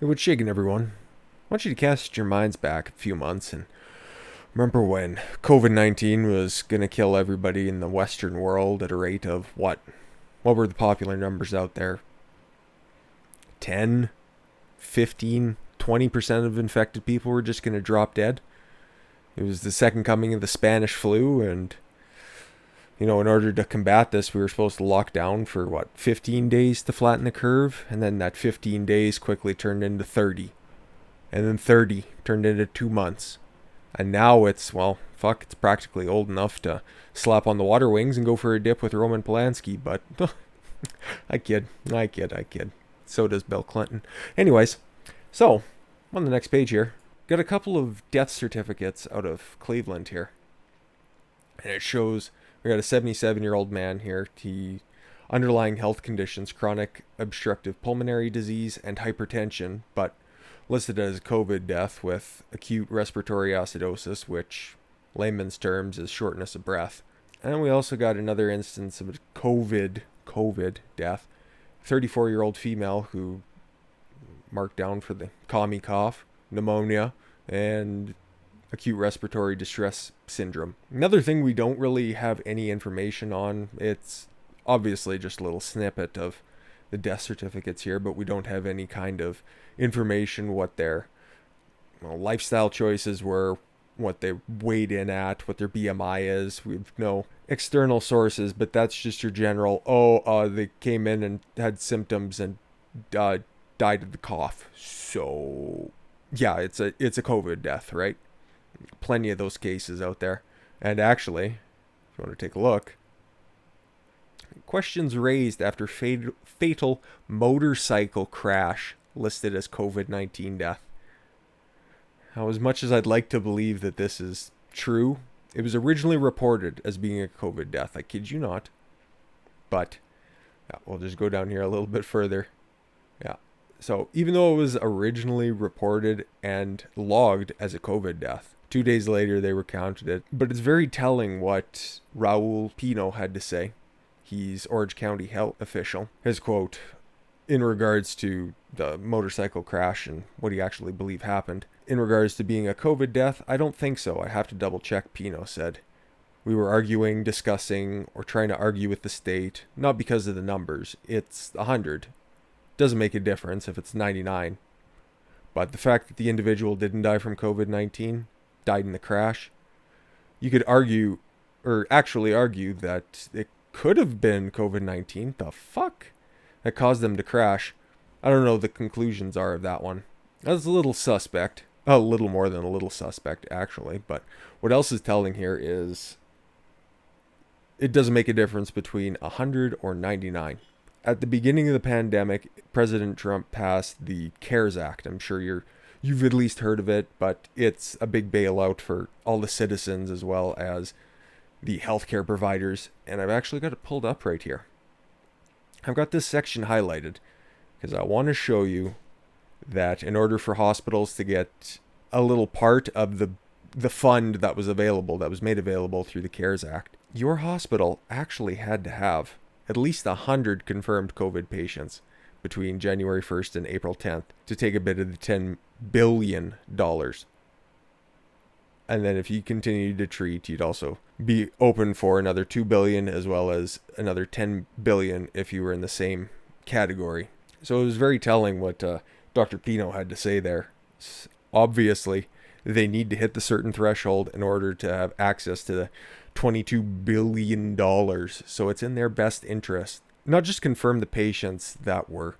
Hey, what's shaking, everyone? I want you to cast your minds back a few months and remember when COVID-19 was going to kill everybody in the Western world at a rate of what? What were the popular numbers out there? 10, 15, 20% of infected people were just going to drop dead? It was the second coming of the Spanish flu, and in order to combat this, we were supposed to lock down for 15 days to flatten the curve, and then that 15 days quickly turned into 30, and then 30 turned into 2 months. And now it's, well, fuck, it's practically old enough to slap on the water wings and go for a dip with Roman Polanski, but I kid. So does Bill Clinton. Anyways, so, on the next page here, got a couple of death certificates out of Cleveland here. And it shows we got a 77-year-old man here. He underlying health conditions, chronic obstructive pulmonary disease and hypertension, but listed as a COVID death with acute respiratory acidosis, which layman's terms is shortness of breath. And we also got another instance of a COVID death. 34-year-old female who marked down for the commie cough, pneumonia, and acute respiratory distress syndrome. Another thing we don't really have any information on, it's obviously just a little snippet of the death certificates here, but we don't have any kind of information what their lifestyle choices were, what they weighed in at, what their BMI is. We have no external sources, but that's just your general, they came in and had symptoms and died of the cough. So, yeah, it's a COVID death, right? Plenty of those cases out there. And actually, if you want to take a look, questions raised after fatal motorcycle crash listed as COVID-19 death. Now, as much as I'd like to believe that this is true, it was originally reported as being a COVID death. I kid you not. But, yeah, we'll just go down here a little bit further. Yeah. So, even though it was originally reported and logged as a COVID death, 2 days later they recounted it. But it's very telling what Raul Pino had to say. He's Orange County health official. His quote, in regards to the motorcycle crash and what he actually believed happened. In regards to being a COVID death, I don't think so. I have to double check, Pino said. We were arguing, discussing, or trying to argue with the state, not because of the numbers. It's 100. Doesn't make a difference if it's 99. But the fact that the individual didn't die from COVID-19, died in the crash, you could argue, or actually argue, that it could have been COVID-19. The fuck? That caused them to crash. I don't know what the conclusions are of that one. That's a little suspect. A little more than a little suspect, actually. But what else is telling here is it doesn't make a difference between 100 or 99. At the beginning of the pandemic, President Trump passed the CARES Act. I'm sure you've at least heard of it, but it's a big bailout for all the citizens as well as the healthcare providers. And I've actually got it pulled up right here. I've got this section highlighted because I want to show you that in order for hospitals to get a little part of the fund that was made available through the CARES Act, your hospital actually had to have at least 100 confirmed COVID patients between January 1st and April 10th to take a bit of the $10 billion. And then if you continued to treat, you'd also be open for another $2 billion as well as another $10 billion if you were in the same category. So it was very telling what Dr. Pino had to say there. Obviously, they need to hit the certain threshold in order to have access to the $22 billion. So it's in their best interest. Not just confirm the patients that were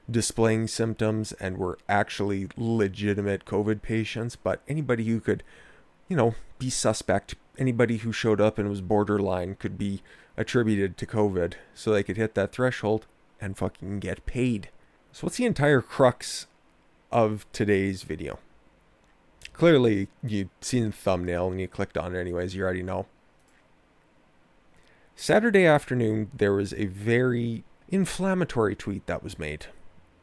displaying symptoms and were actually legitimate COVID patients, but anybody who could, be suspect. Anybody who showed up and was borderline could be attributed to COVID, so they could hit that threshold and fucking get paid. So what's the entire crux of today's video? Clearly, you've seen the thumbnail and you clicked on it anyways, you already know. Saturday afternoon, there was a very inflammatory tweet that was made.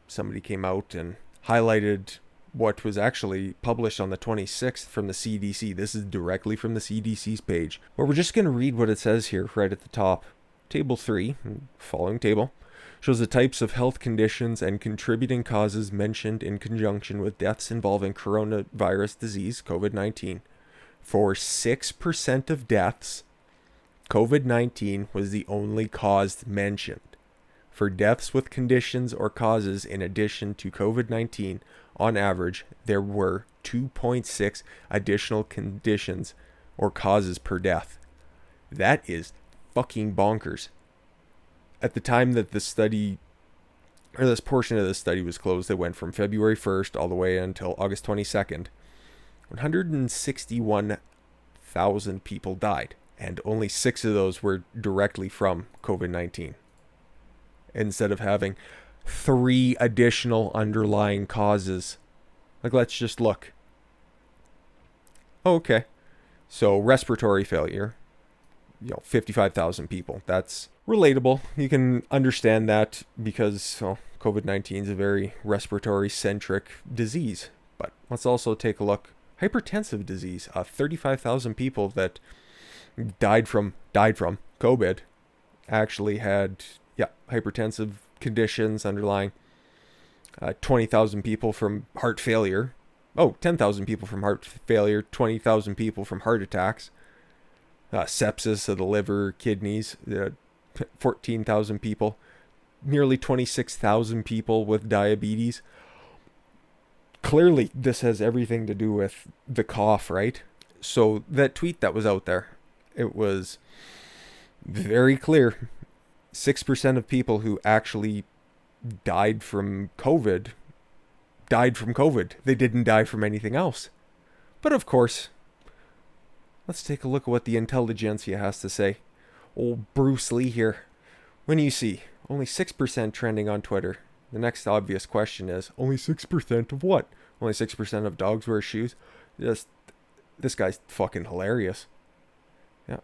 Somebody came out and highlighted what was actually published on the 26th from the CDC. This is directly from the CDC's page. But we're just going to read what it says here right at the top. Table 3, following table. shows the types of health conditions and contributing causes mentioned in conjunction with deaths involving coronavirus disease, COVID-19. For 6% of deaths, COVID-19 was the only cause mentioned. For deaths with conditions or causes in addition to COVID-19, on average, there were 2.6 additional conditions or causes per death. That is fucking bonkers. At the time that the study, or this portion of the study was closed, it went from February 1st all the way until August 22nd. 161,000 people died, and only 6 of those were directly from COVID-19. Instead of having 3 additional underlying causes. Like, let's just look. Okay. So, respiratory failure, 55,000 people. That's relatable. You can understand that because COVID-19 is a very respiratory-centric disease. But let's also take a look. Hypertensive disease. 35,000 people that died from COVID actually had hypertensive conditions underlying. 20,000 people from heart failure. 10,000 people from heart failure. 20,000 people from heart attacks. Sepsis of the liver, kidneys. 14,000 people. Nearly 26,000 people with diabetes. Clearly, this has everything to do with the cough, right? So that tweet that was out there, it was very clear. 6% of people who actually died from COVID. They didn't die from anything else. But of course, let's take a look at what the intelligentsia has to say. Old Bruce Lee here. When you see only 6% trending on Twitter, the next obvious question is, only 6% of what? Only 6% of dogs wear shoes? This guy's fucking hilarious. Yeah.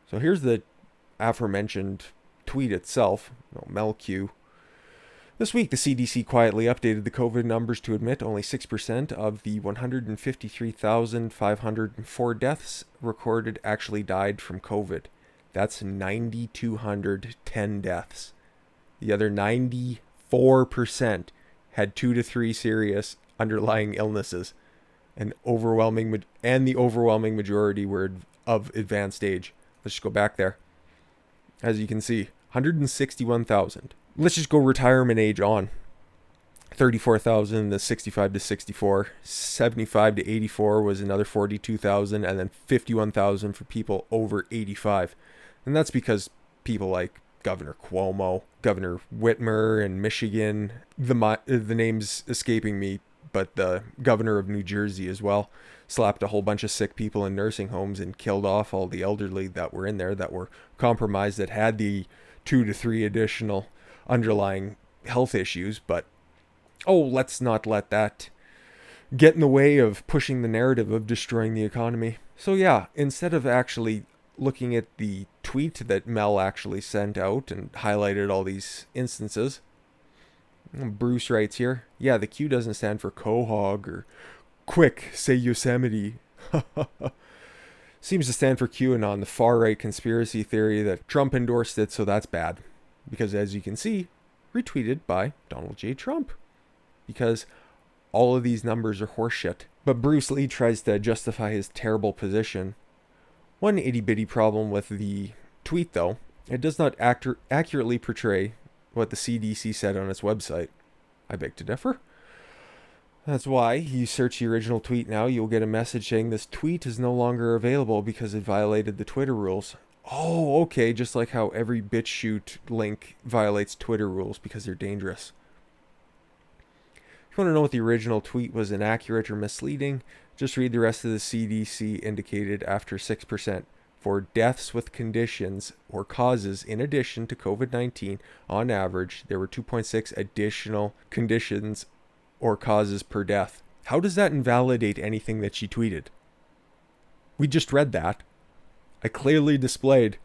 So here's the aforementioned tweet itself. Mel Q. This week, the CDC quietly updated the COVID numbers to admit only 6% of the 153,504 deaths recorded actually died from COVID. That's 9,210 deaths. The other 94% had 2 to 3 serious underlying illnesses, and the overwhelming majority were of advanced age. Let's just go back there. As you can see, 161,000. Let's just go retirement age on. 34,000 to 65 to 64. 75 to 84 was another 42,000, and then 51,000 for people over 85. And that's because people like Governor Cuomo, Governor Whitmer in Michigan, the name's escaping me, but the governor of New Jersey as well, slapped a whole bunch of sick people in nursing homes and killed off all the elderly that were in there that were compromised, that had the 2 to 3 additional underlying health issues. But let's not let that get in the way of pushing the narrative of destroying the economy. So yeah, instead of actually looking at the tweet that Mel actually sent out and highlighted all these instances, Bruce writes here, the Q doesn't stand for quahog or quick, say Yosemite. Seems to stand for QAnon, the far-right conspiracy theory that Trump endorsed it, so that's bad. Because as you can see, retweeted by Donald J. Trump. Because all of these numbers are horseshit. But Bruce Lee tries to justify his terrible position. One itty-bitty problem with the tweet, though, it does not accurately portray what the CDC said on its website. I beg to differ. That's why you search the original tweet now, you'll get a message saying this tweet is no longer available because it violated the Twitter rules. Oh, okay, just like how every BitChute link violates Twitter rules because they're dangerous. If you want to know what the original tweet was inaccurate or misleading, just read the rest of the CDC indicated after 6%. For deaths with conditions or causes in addition to COVID-19, on average, there were 2.6 additional conditions or causes per death. How does that invalidate anything that she tweeted? We just read that. I clearly displayed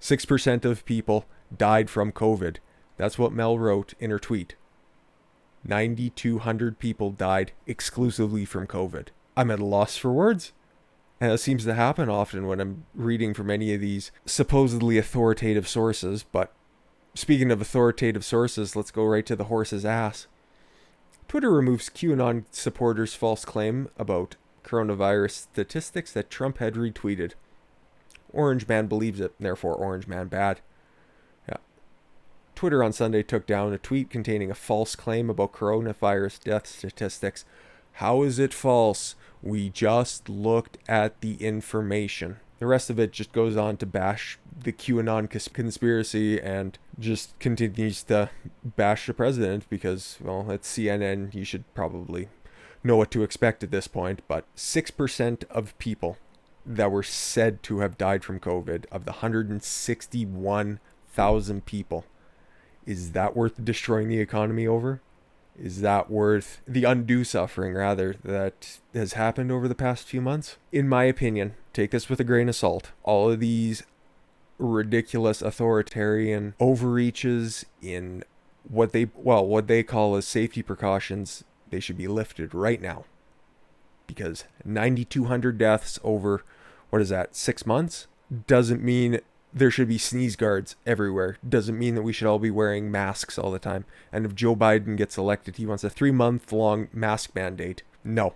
6% of people died from COVID. That's what Mel wrote in her tweet. 9,200 people died exclusively from COVID. I'm at a loss for words. And it seems to happen often when I'm reading from any of these supposedly authoritative sources, but Speaking of authoritative sources, let's go right to the horse's ass. Twitter removes QAnon supporters' false claim about coronavirus statistics that Trump had retweeted. Orange Man believes it, therefore Orange Man bad. Yeah. Twitter on Sunday took down a tweet containing a false claim about coronavirus death statistics. How is it false? We just looked at the information. The rest of it just goes on to bash the QAnon conspiracy and just continues to bash the president because, well, it's CNN. You should probably know what to expect at this point. But 6% of people that were said to have died from COVID, of the 161,000 people, is that worth destroying the economy over? Is that worth the undue suffering, rather, that has happened over the past few months? In my opinion, take this with a grain of salt. All of these ridiculous authoritarian overreaches in what they call as safety precautions, they should be lifted right now. Because 9,200 deaths over, 6 months? Doesn't mean there should be sneeze guards everywhere. Doesn't mean that we should all be wearing masks all the time. And if Joe Biden gets elected, he wants a 3-month-long mask mandate. No.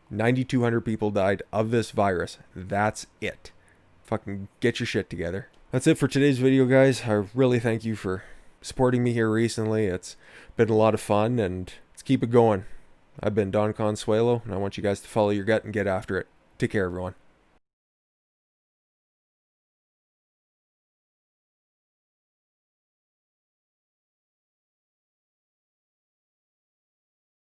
9,200 people died of this virus. That's it. Fucking get your shit together. That's it for today's video, guys. I really thank you for supporting me here recently. It's been a lot of fun, and let's keep it going. I've been Don Khan-Swaylo, and I want you guys to follow your gut and get after it. Take care, everyone.